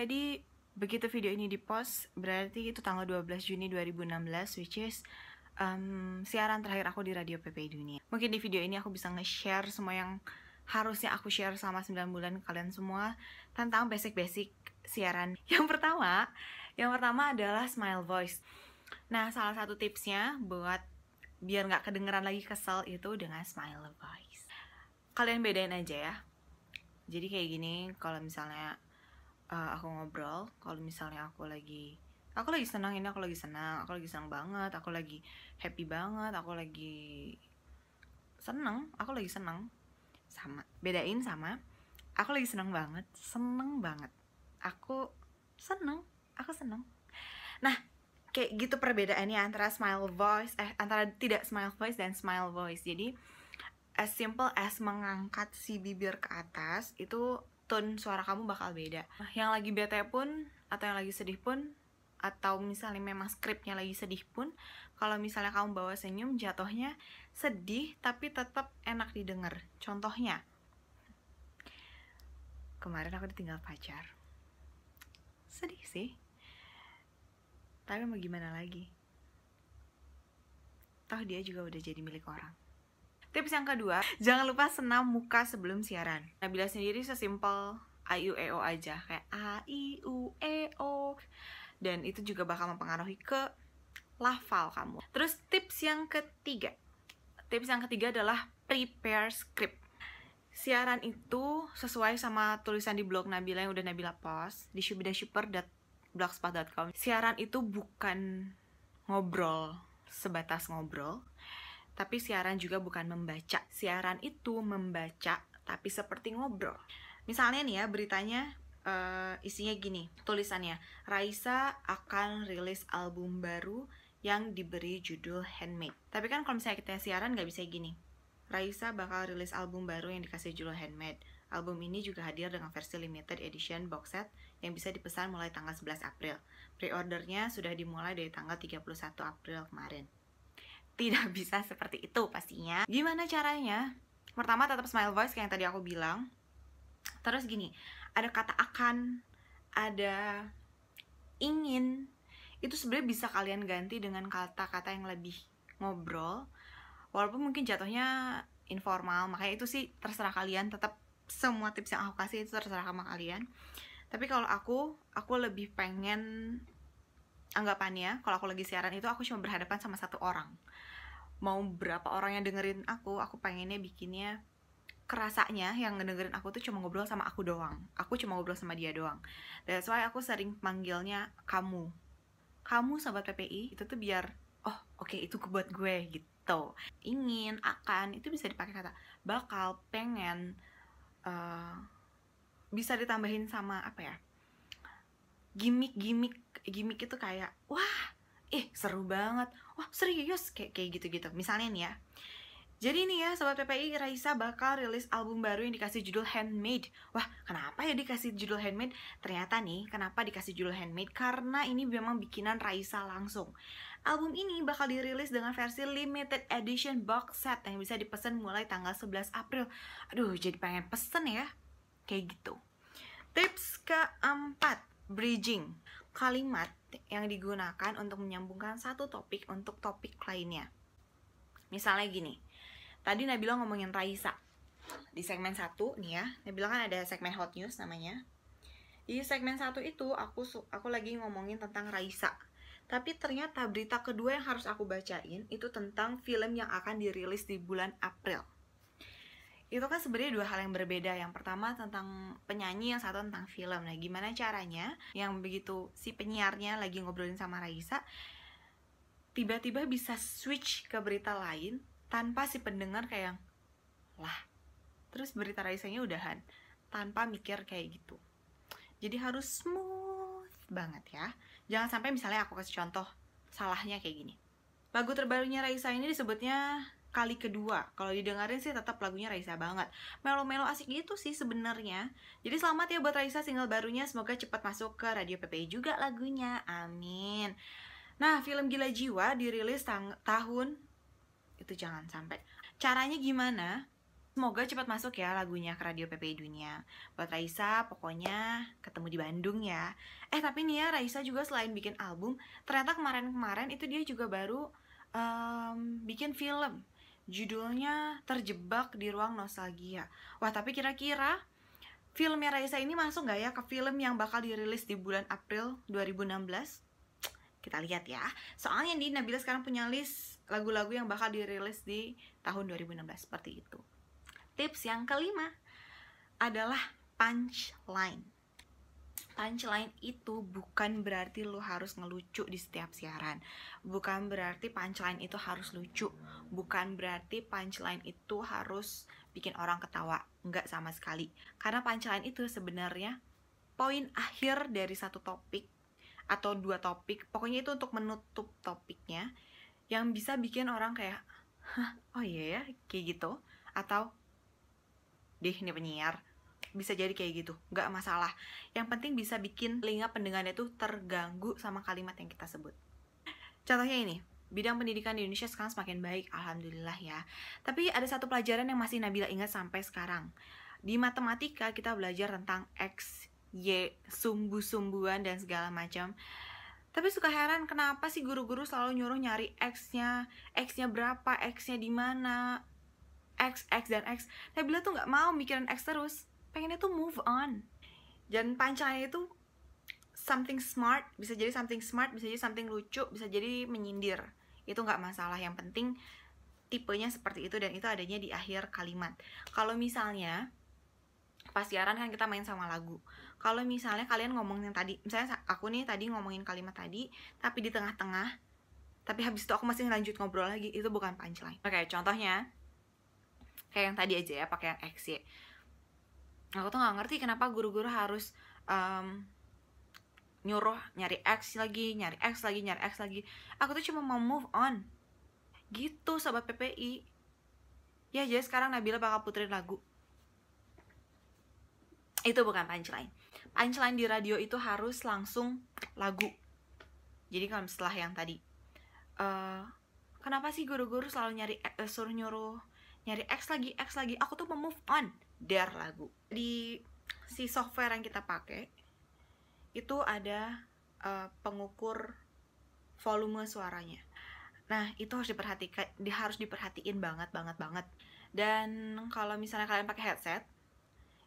Jadi begitu video ini dipost, berarti itu tanggal 12 Juni 2016, which is siaran terakhir aku di Radio PPI Dunia. Mungkin di video ini aku bisa nge-share semua yang harusnya aku share selama 9 bulan ke kalian semua tentang basic-basic siaran. Yang pertama adalah smile voice. Nah, salah satu tipsnya buat biar nggak kedengeran lagi kesel itu dengan smile voice. Kalian bedain aja ya. Jadi kayak gini, kalau misalnya aku ngobrol, kalau misalnya aku lagi senang, ini aku lagi senang banget, aku lagi happy banget, aku lagi senang, sama bedain sama aku lagi senang banget, aku senang. Nah, kayak gitu perbedaannya antara antara tidak smile voice dan smile voice. Jadi as simple as mengangkat si bibir ke atas, itu tone suara kamu bakal beda. Yang lagi bete pun, atau yang lagi sedih pun, atau misalnya memang skripnya lagi sedih pun, kalau misalnya kamu bawa senyum, jatuhnya sedih tapi tetap enak didengar. Contohnya, kemarin aku ditinggal pacar. Sedih sih, tapi mau gimana lagi? Toh dia juga udah jadi milik orang. Tips yang kedua, jangan lupa senam muka sebelum siaran. Nabila sendiri sesimpel A-I-U-E-O aja, kayak A-I-U-E-O, dan itu juga bakal mempengaruhi ke lafal kamu. Terus tips yang ketiga adalah prepare script. Siaran itu sesuai sama tulisan di blog Nabila yang udah Nabila post di shubidashupper.blogspot.com. Siaran itu bukan ngobrol sebatas ngobrol, tapi siaran juga bukan membaca. Siaran itu membaca, tapi seperti ngobrol. Misalnya nih ya, beritanya isinya gini, tulisannya, Raisa akan rilis album baru yang diberi judul Handmade. Tapi kan kalau misalnya kita siaran nggak bisa gini, Raisa bakal rilis album baru yang dikasih judul Handmade. Album ini juga hadir dengan versi limited edition box set yang bisa dipesan mulai tanggal 11 April. Pre-ordernya sudah dimulai dari tanggal 31 April kemarin. Tidak bisa seperti itu pastinya. Gimana caranya? Pertama, tetap smile voice kayak yang tadi aku bilang. Terus gini, ada kata akan, ada ingin. Itu sebenarnya bisa kalian ganti dengan kata-kata yang lebih ngobrol, walaupun mungkin jatuhnya informal. Makanya itu sih terserah kalian. Tetap semua tips yang aku kasih itu terserah sama kalian. Tapi kalau aku lebih pengen, anggapannya kalau aku lagi siaran itu aku cuma berhadapan sama satu orang. Mau berapa orang yang dengerin aku pengennya bikinnya kerasanya yang ngedengerin aku tuh cuma ngobrol sama aku doang. Aku cuma ngobrol sama dia doang. That's why aku sering manggilnya kamu sahabat PPI, itu tuh biar oke, itu buat gue gitu. Ingin, akan, itu bisa dipakai kata bakal, pengen, bisa ditambahin sama apa ya, gimmick itu kayak wah seru banget, wah serius, kayak gitu-gitu. Misalnya nih ya, jadi nih ya sobat PPI, Raisa bakal rilis album baru yang dikasih judul Handmade. Wah, kenapa ya dikasih judul Handmade? Ternyata nih, kenapa dikasih judul Handmade? Karena ini memang bikinan Raisa langsung. Album ini bakal dirilis dengan versi limited edition box set yang bisa dipesan mulai tanggal 11 April. Aduh, jadi pengen pesen ya. Kayak gitu. Tips keempat, bridging. Kalimat yang digunakan untuk menyambungkan satu topik untuk topik lainnya. Misalnya gini, tadi Nabila ngomongin Raisa di segmen 1 nih ya. Nabila kan ada segmen Hot News namanya. Di segmen 1 itu aku lagi ngomongin tentang Raisa. Tapi ternyata berita kedua yang harus aku bacain itu tentang film yang akan dirilis di bulan April. Itu kan sebenarnya dua hal yang berbeda. Yang pertama tentang penyanyi, yang satu tentang film. Nah, gimana caranya yang begitu si penyiarnya lagi ngobrolin sama Raisa, tiba-tiba bisa switch ke berita lain tanpa si pendengar kayak lah, terus berita Raisanya udahan, tanpa mikir kayak gitu. Jadi harus smooth banget ya. Jangan sampai misalnya aku kasih contoh salahnya kayak gini. Lagu terbarunya Raisa ini disebutnya Kali Kedua. Kalau didengarin sih tetap lagunya Raisa banget. Melo-melo asik gitu sih sebenarnya. Jadi selamat ya buat Raisa single barunya. Semoga cepat masuk ke Radio PPI juga lagunya. Amin. Nah, film Gila Jiwa dirilis tahun itu jangan sampai. Caranya gimana? Semoga cepat masuk ya lagunya ke Radio PPI Dunia. Buat Raisa, pokoknya ketemu di Bandung ya. Tapi nih ya, Raisa juga selain bikin album, ternyata kemarin-kemarin itu dia juga baru bikin film. Judulnya Terjebak di Ruang Nostalgia. Wah, tapi kira-kira filmnya Raisa ini masuk gak ya ke film yang bakal dirilis di bulan April 2016? Kita lihat ya. Soalnya nih, Nabila sekarang punya list lagu-lagu yang bakal dirilis di tahun 2016. Seperti itu. Tips yang kelima adalah punchline. Punchline itu bukan berarti lo harus ngelucu di setiap siaran. Bukan berarti punchline itu harus lucu. Bukan berarti punchline itu harus bikin orang ketawa. Enggak sama sekali. Karena punchline itu sebenarnya poin akhir dari satu topik atau dua topik. Pokoknya itu untuk menutup topiknya yang bisa bikin orang kayak, hah, oh iya ya, kayak gitu. Atau ini penyiar, bisa jadi kayak gitu, nggak masalah. Yang penting bisa bikin telinga pendengarnya tuh terganggu sama kalimat yang kita sebut. Contohnya ini, bidang pendidikan di Indonesia sekarang semakin baik, alhamdulillah ya. Tapi ada satu pelajaran yang masih Nabila ingat sampai sekarang. Di matematika kita belajar tentang X, Y, sumbu-sumbuan dan segala macam. Tapi suka heran kenapa sih guru-guru selalu nyuruh nyari X-nya berapa, X-nya di mana, X dan X. Nabila tuh nggak mau mikirin X terus, pengennya tuh move on. Dan punchline itu something smart, bisa jadi something smart, bisa jadi something lucu, bisa jadi menyindir. Itu nggak masalah, yang penting tipenya seperti itu dan itu adanya di akhir kalimat. Kalau misalnya pas siaran kan kita main sama lagu. Kalau misalnya kalian ngomongin tadi, misalnya aku nih tadi ngomongin kalimat tadi, tapi di tengah-tengah, tapi habis itu aku masih lanjut ngobrol lagi, itu bukan punchline. Oke, contohnya kayak yang tadi aja ya, pakai yang X, Y. Aku tuh gak ngerti kenapa guru-guru harus nyuruh nyari X lagi, nyari X lagi, nyari X lagi. Aku tuh cuma mau move on. Gitu, Sobat PPI. Ya, jadi sekarang Nabila bakal puterin lagu. Itu bukan punchline. Punchline di radio itu harus langsung lagu. Jadi kalau setelah yang tadi, kenapa sih guru-guru selalu suruh nyuruh nyari X lagi, aku tuh mau move on, dar lagu. Di si software yang kita pakai itu ada pengukur volume suaranya. Nah, itu harus diperhatiin banget. Dan kalau misalnya kalian pakai headset,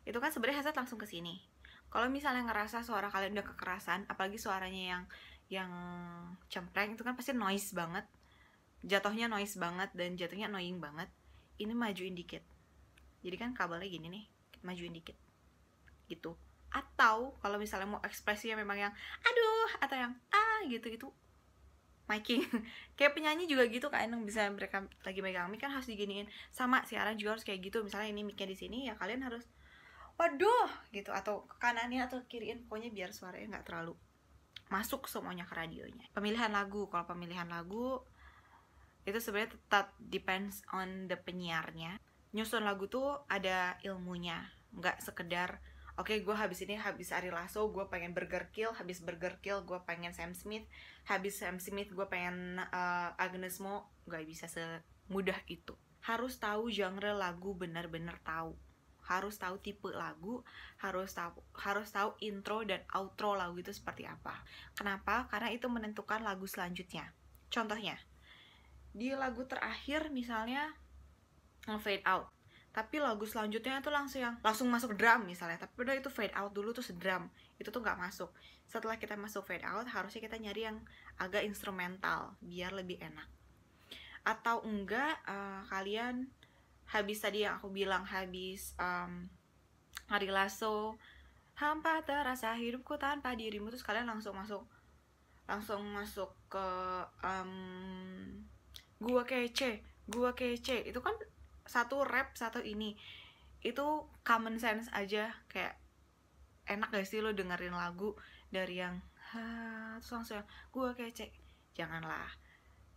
itu kan sebenarnya headset langsung ke sini. Kalau misalnya ngerasa suara kalian udah kekerasan, apalagi suaranya yang cempreng, itu kan pasti noise banget. Jatuhnya noise banget dan jatuhnya annoying banget. Ini majuin dikit. Jadi kan kabelnya gini nih, majuin dikit. Gitu. Atau kalau misalnya mau ekspresinya memang yang aduh atau yang gitu miking. Kayak penyanyi juga gitu kan, yang bisa mereka lagi megang mic kan harus diginiin. Sama siaran juga harus kayak gitu. Misalnya ini mic-nya di sini, ya kalian harus waduh gitu, atau ke kanannya atau kiriin, pokoknya biar suaranya nggak terlalu masuk semuanya ke radionya. Pemilihan lagu, kalau pemilihan lagu itu sebenarnya tetap depends on the penyiarnya. Nyusun lagu tuh ada ilmunya, nggak sekedar oke, gue habis Ari Lasso, gue pengen Burger Kill, habis Burger Kill gue pengen Sam Smith, habis Sam Smith gue pengen Agnes Mo. Nggak bisa semudah itu. Harus tahu genre lagu, benar-benar tahu. Harus tahu tipe lagu, harus tahu intro dan outro lagu itu seperti apa. Kenapa? Karena itu menentukan lagu selanjutnya. Contohnya, di lagu terakhir misalnya fade out, tapi lagu selanjutnya itu langsung masuk drum misalnya, tapi udah itu fade out dulu terus drum, itu tuh nggak masuk. Setelah kita masuk fade out, harusnya kita nyari yang agak instrumental biar lebih enak. Atau enggak, kalian habis tadi yang aku bilang, habis Ari Lasso, hampa terasa hidupku tanpa dirimu, terus kalian langsung masuk ke gua kece, itu kan satu rap satu ini. Itu common sense aja, kayak enak gak sih lo dengerin lagu dari yang terus langsung gua kece? Janganlah.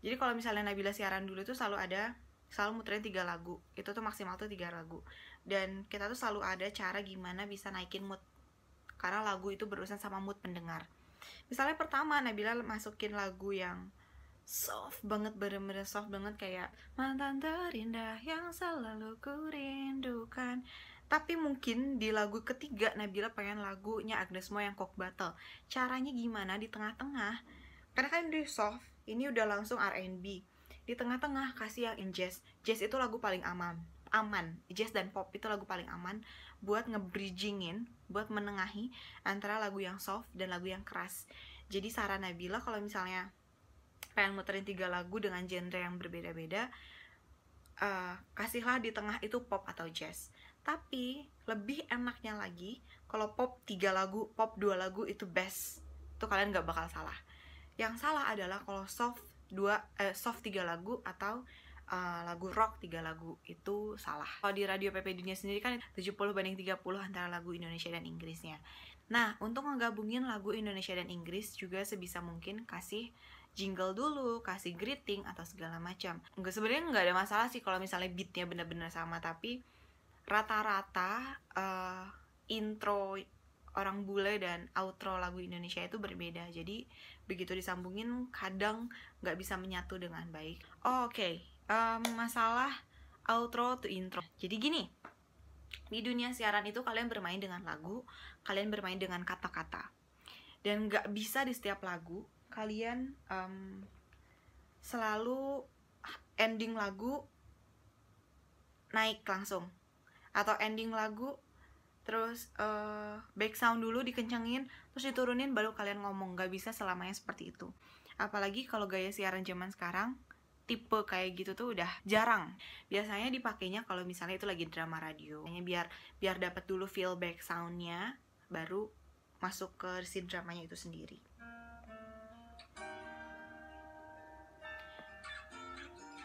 Jadi kalau misalnya Nabila siaran dulu tuh selalu muterin 3 lagu. Itu tuh maksimal tuh 3 lagu. Dan kita tuh selalu ada cara gimana bisa naikin mood, karena lagu itu berurusan sama mood pendengar. Misalnya pertama Nabila masukin lagu yang soft banget, bener-bener soft banget, kayak mantan terindah yang selalu ku rindu, Tapi mungkin di lagu ketiga Nabila pengen lagunya Agnes Mo yang Coke Battle. Caranya gimana di tengah-tengah? Karena kan di soft, ini udah langsung R&B. Di tengah-tengah kasih yang in jazz. Jazz itu lagu paling aman. Jazz dan pop itu lagu paling aman buat nge-bridgingin, buat menengahi antara lagu yang soft dan lagu yang keras. Jadi saran Nabila kalau misalnya pengen muterin 3 lagu dengan genre yang berbeda-beda, kasihlah di tengah itu pop atau jazz. Tapi lebih enaknya lagi kalau pop 3 lagu, pop 2 lagu itu best. Itu kalian gak bakal salah. Yang salah adalah kalau soft 3 lagu atau lagu rock 3 lagu, itu salah. Kalau di Radio PP Dunia sendiri kan 70/30 antara lagu Indonesia dan Inggrisnya. Nah, untuk ngegabungin lagu Indonesia dan Inggris juga sebisa mungkin kasih jingle dulu, kasih greeting atau segala macam. Sebenarnya nggak ada masalah sih kalau misalnya beatnya benar-benar sama, tapi rata-rata intro orang bule dan outro lagu Indonesia itu berbeda. Jadi begitu disambungin kadang nggak bisa menyatu dengan baik. Oke. Masalah outro to intro. Jadi gini, di dunia siaran itu kalian bermain dengan lagu, kalian bermain dengan kata-kata, dan nggak bisa di setiap lagu kalian selalu ending lagu naik langsung, atau ending lagu terus back sound dulu dikencengin terus diturunin baru kalian ngomong. Nggak bisa selamanya seperti itu, apalagi kalau gaya siaran zaman sekarang. Tipe kayak gitu tuh udah jarang. Biasanya dipakainya kalau misalnya itu lagi drama radio, biar dapat dulu feel back soundnya, baru masuk ke scene dramanya itu sendiri.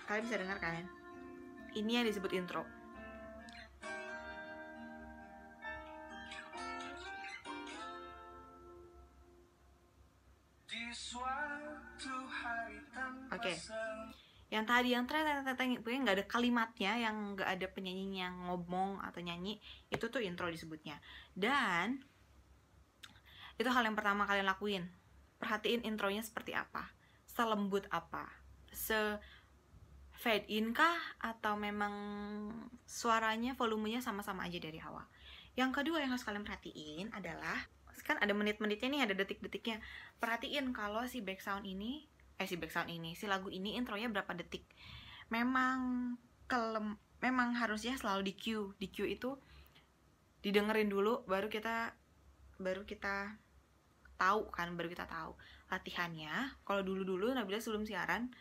Kalian bisa dengar kan? Ini yang disebut intro. Oke. Yang tadi yang treteng nggak ada kalimatnya, yang nggak ada penyanyi yang ngomong atau nyanyi, itu tuh intro disebutnya. Dan itu hal yang pertama kalian lakuin, perhatiin intronya seperti apa, selembut apa, fade in kah, atau memang suaranya volumenya sama-sama aja dari awal. Yang kedua yang harus kalian perhatiin adalah, kan ada menit-menitnya nih, ada detik-detiknya. Perhatiin kalau si lagu ini intronya berapa detik. Memang harusnya selalu di cue. Di cue itu didengerin dulu baru kita tahu kan, baru kita tahu. Latihannya kalau dulu Nabila sebelum siaran,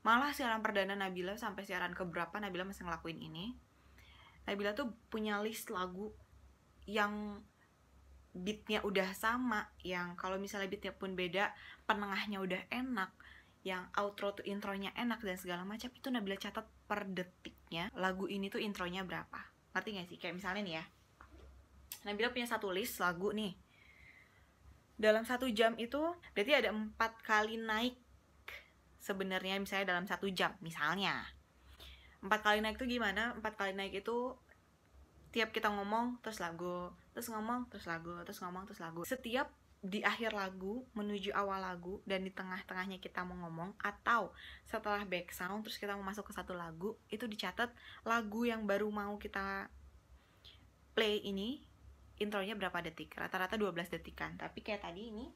malah siaran perdana Nabila sampai siaran keberapa Nabila masih ngelakuin ini. Nabila tuh punya list lagu yang beatnya udah sama, yang kalau misalnya beatnya pun beda, penengahnya udah enak, yang outro tuh intronya enak dan segala macam, itu Nabila catat per detiknya lagu ini tuh intronya berapa. Ngerti gak sih? Kayak misalnya nih ya, Nabila punya satu list lagu nih, dalam 1 jam itu berarti ada 4 kali naik sebenarnya. Misalnya dalam 1 jam, misalnya 4 kali naik tuh gimana? 4 kali naik itu tiap kita ngomong terus lagu, terus ngomong terus lagu, terus ngomong terus lagu. Setiap di akhir lagu menuju awal lagu dan di tengah-tengahnya kita mau ngomong, atau setelah back sound terus kita mau masuk ke satu lagu, itu dicatat lagu yang baru mau kita play ini intronya berapa detik. Rata-rata 12 detikan. Tapi kayak tadi ini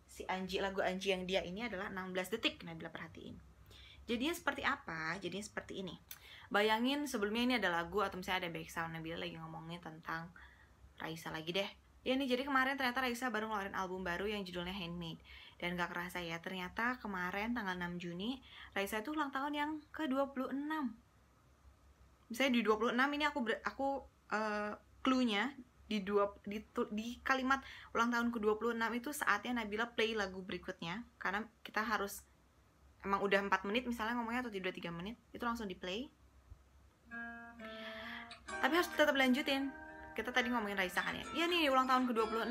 si lagu Anji yang dia ini adalah 16 detik. Nabila perhatiin. Jadinya seperti apa? Jadinya seperti ini. Bayangin sebelumnya ini ada lagu atau misalnya ada back sound, Nabila lagi ngomongin tentang Raisa lagi deh. Ya nih, jadi kemarin ternyata Raisa baru ngeluarin album baru yang judulnya Handmade. Dan gak kerasa ya, ternyata kemarin tanggal 6 Juni Raisa itu ulang tahun yang ke-26. Misalnya di 26 ini aku clue-nya di kalimat ulang tahun ke-26 itu saatnya Nabila play lagu berikutnya. Karena kita harus, emang udah 4 menit misalnya ngomongnya, atau 3 menit, itu langsung di play. Tapi harus tetap lanjutin. Kita tadi ngomongin Raisa kan ya. Ya nih, ulang tahun ke-26.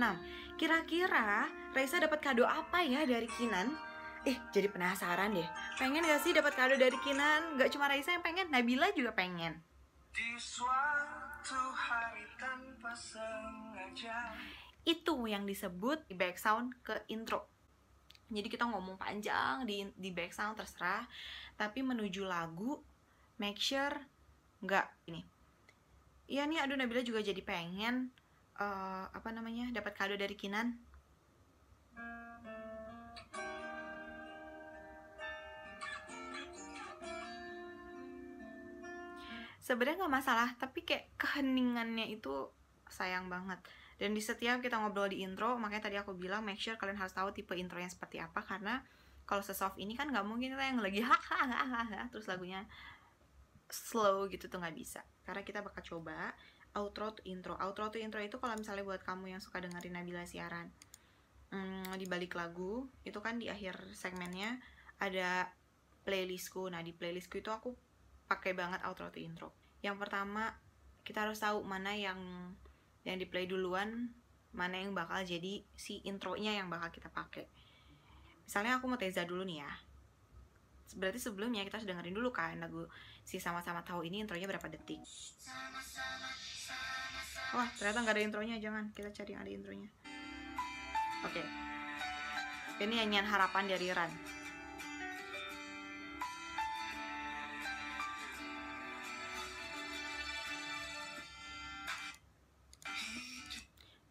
Kira-kira Raisa dapat kado apa ya dari Kinan? Jadi penasaran deh. Pengen gak sih dapat kado dari Kinan? Gak cuma Raisa yang pengen, Nabila juga pengen. Di suatu hari tanpa sengaja. Itu yang disebut di back sound ke intro. Jadi kita ngomong panjang di back sound terserah, tapi menuju lagu make sure nggak ini. Iya nih, aduh Nabila juga jadi pengen apa namanya, dapat kado dari Kinan. Sebenarnya nggak masalah, tapi kayak keheningannya itu sayang banget. Dan di setiap kita ngobrol di intro, makanya tadi aku bilang make sure kalian harus tahu tipe intro yang seperti apa, karena kalau sesoft ini kan nggak mungkin kita yang lagi hahaha terus lagunya slow gitu tuh, nggak bisa. Karena kita bakal coba outro to intro. Outro to intro itu kalau misalnya buat kamu yang suka dengerin Nabila siaran, di balik lagu itu kan di akhir segmennya ada playlistku. Nah di playlistku itu aku pakai banget outro to intro. Yang pertama kita harus tahu mana yang di play duluan, mana yang bakal jadi si intronya yang bakal kita pakai. Misalnya aku mau Teza dulu nih ya, berarti sebelumnya kita harus dengerin dulu kan lagu si Sama-Sama Tahu ini intronya berapa detik. Wah ternyata nggak ada intronya, jangan, kita cari yang ada intronya. Oke, ini nyanyian harapan dari Ran.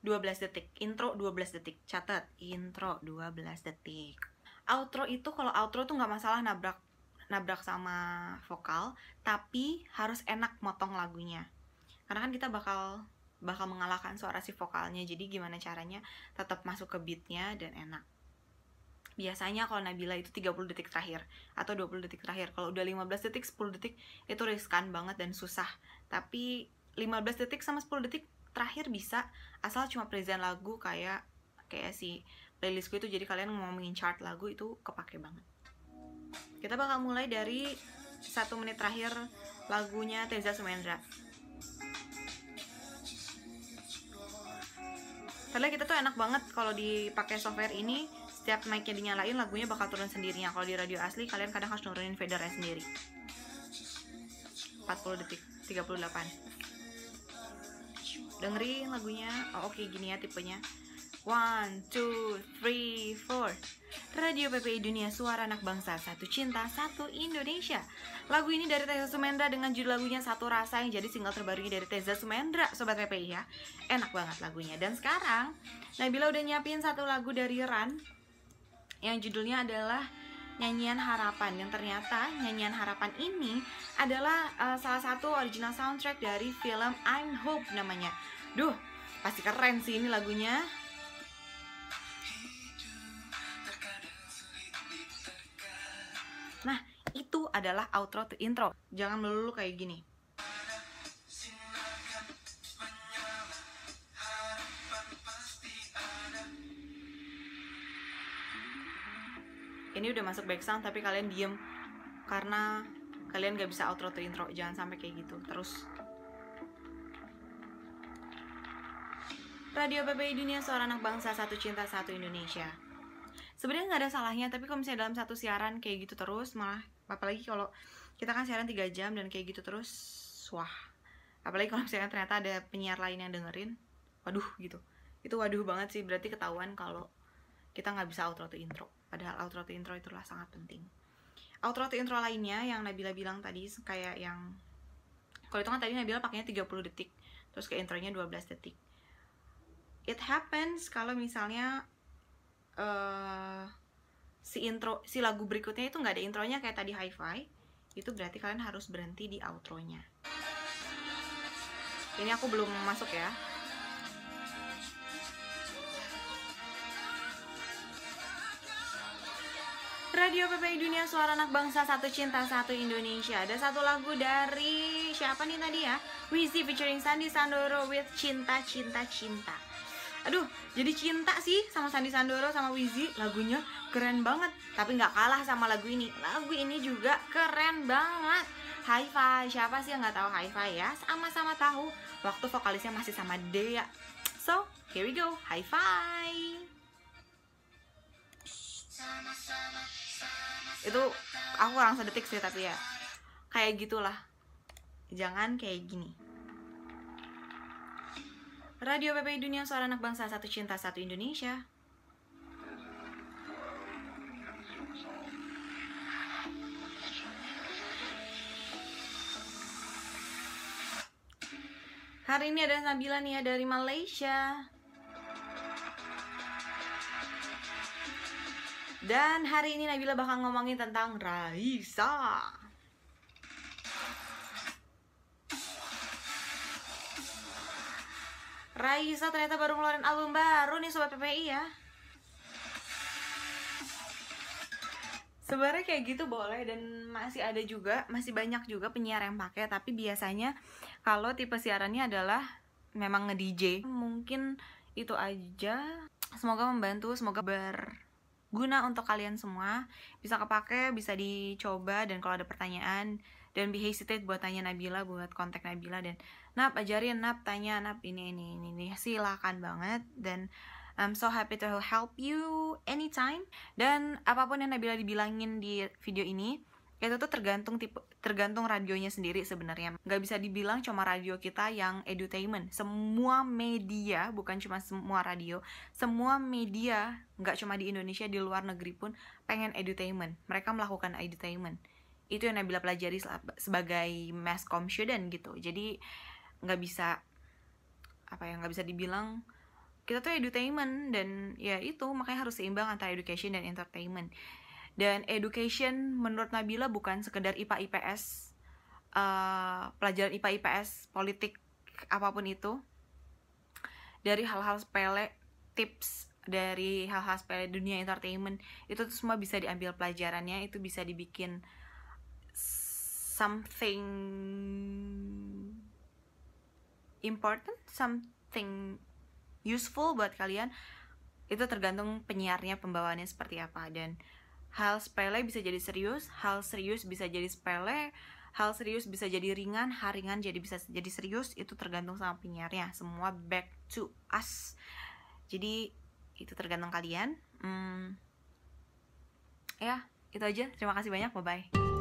12 detik, intro 12 detik, catat, intro 12 detik. Outro itu, kalau outro tuh nggak masalah nabrak sama vokal, tapi harus enak motong lagunya. Karena kan kita bakal mengalahkan suara si vokalnya, jadi gimana caranya tetap masuk ke beatnya dan enak. Biasanya kalau Nabila itu 30 detik terakhir atau 20 detik terakhir. Kalau udah 15 detik, 10 detik itu riskan banget dan susah. Tapi 15 detik sama 10 detik terakhir bisa, asal cuma present lagu kayak si playlistku itu, jadi kalian ngomongin chart lagu itu kepake banget. Kita bakal mulai dari 1 menit terakhir lagunya Teza Sumendra. Padahal kita tuh enak banget kalau dipakai software ini, setiap mic-nya dinyalain lagunya bakal turun sendirinya. Kalau di radio asli kalian kadang harus nurunin fadernya sendiri. 40 detik, 38. Dengerin lagunya. Oh, oke, gini ya tipenya. 1, 2, 3, 4. Radio PPI Dunia, suara anak bangsa, satu cinta, satu Indonesia. Lagu ini dari Teza Sumendra dengan judul lagunya Satu Rasa, yang jadi single terbarunya dari Teza Sumendra, Sobat PPI ya. Enak banget lagunya. Dan sekarang Nabila udah nyiapin satu lagu dari Ran yang judulnya adalah Nyanyian Harapan. Dan ternyata Nyanyian Harapan ini adalah salah satu original soundtrack dari film I'm Hope namanya. Duh, pasti keren sih ini lagunya. Nah, itu adalah outro to intro. Jangan melulu kayak gini. Ini udah masuk background tapi kalian diem karena kalian gak bisa outro to intro. Jangan sampai kayak gitu. Terus Radio PPI Dunia, suara anak bangsa, satu cinta, satu Indonesia. Sebenarnya nggak ada salahnya, tapi kalau misalnya dalam satu siaran kayak gitu terus, malah apalagi kalau kita kan siaran 3 jam dan kayak gitu terus, wah. Apalagi kalau misalnya ternyata ada penyiar lain yang dengerin, waduh gitu. Itu waduh banget sih, berarti ketahuan kalau kita nggak bisa outro to intro. Padahal outro to intro itulah sangat penting. Outro to intro lainnya yang Nabila bilang tadi, kayak yang kalau itu kan tadi Nabila pakainya 30 detik, terus ke intronya 12 detik. It happens kalau misalnya si lagu berikutnya itu nggak ada intronya kayak tadi Hi-Fi, itu berarti kalian harus berhenti di outronya. Ini aku belum masuk ya. Radio PPI Dunia, suara anak bangsa, satu cinta, satu Indonesia. Ada satu lagu dari siapa nih tadi ya? Wizzy featuring Sandy Sandoro with Cinta Cinta Cinta. Aduh, jadi cinta sih sama Sandy Sandoro sama Wizzy. Lagunya keren banget, tapi nggak kalah sama lagu ini. Lagu ini juga keren banget. Hi-Fi, siapa sih yang nggak tahu Hi-Fi ya? Sama-sama tahu, waktu vokalisnya masih sama Dea. So, here we go, Hi-Fi. Itu aku kurang sedetik sih, tapi ya kayak gitulah. Jangan kayak gini. Radio PPI Dunia, suara anak bangsa, satu cinta, satu Indonesia. Hari ini ada Nabila nih ya dari Malaysia. Dan hari ini Nabila bakal ngomongin tentang Raisa. Raisa ternyata baru ngeluarin album baru nih Sobat PPI ya. Sebenarnya kayak gitu boleh, dan masih banyak juga penyiar yang pakai, tapi biasanya kalau tipe siarannya adalah memang nge-DJ. Mungkin itu aja. Semoga membantu, semoga berguna untuk kalian semua. Bisa kepake, bisa dicoba, dan kalau ada pertanyaan, dan be hesitate buat tanya Nabila, buat kontak Nabila, dan Nap ajarin, Nap tanya, Nap ini silakan banget. Dan I'm so happy to help you anytime. Dan apapun yang Nabila dibilangin di video ini, itu tuh tergantung radionya sendiri sebenarnya. Nggak bisa dibilang cuma radio kita yang edutainment. Semua media, bukan cuma semua radio, semua media, nggak cuma di Indonesia, di luar negeri pun pengen edutainment. Mereka melakukan edutainment. Itu yang Nabila pelajari sebagai mass comm student gitu. Jadi nggak bisa dibilang kita tuh edutainment, dan ya itu makanya harus seimbang antara education dan entertainment. Dan education menurut Nabila bukan sekedar IPA IPS, pelajaran IPA IPS, politik, apapun itu. Dari hal-hal sepele, tips dari hal-hal sepele dunia entertainment, itu tuh semua bisa diambil pelajarannya, itu bisa dibikin something important, something useful buat kalian. Itu tergantung penyiarnya, pembawaannya seperti apa. Dan hal sepele bisa jadi serius, hal serius bisa jadi sepele, hal serius bisa jadi ringan, hal ringan bisa jadi serius. Itu tergantung sama penyiarnya. Semua back to us. Jadi itu tergantung kalian. Ya, itu aja. Terima kasih banyak. Bye-bye.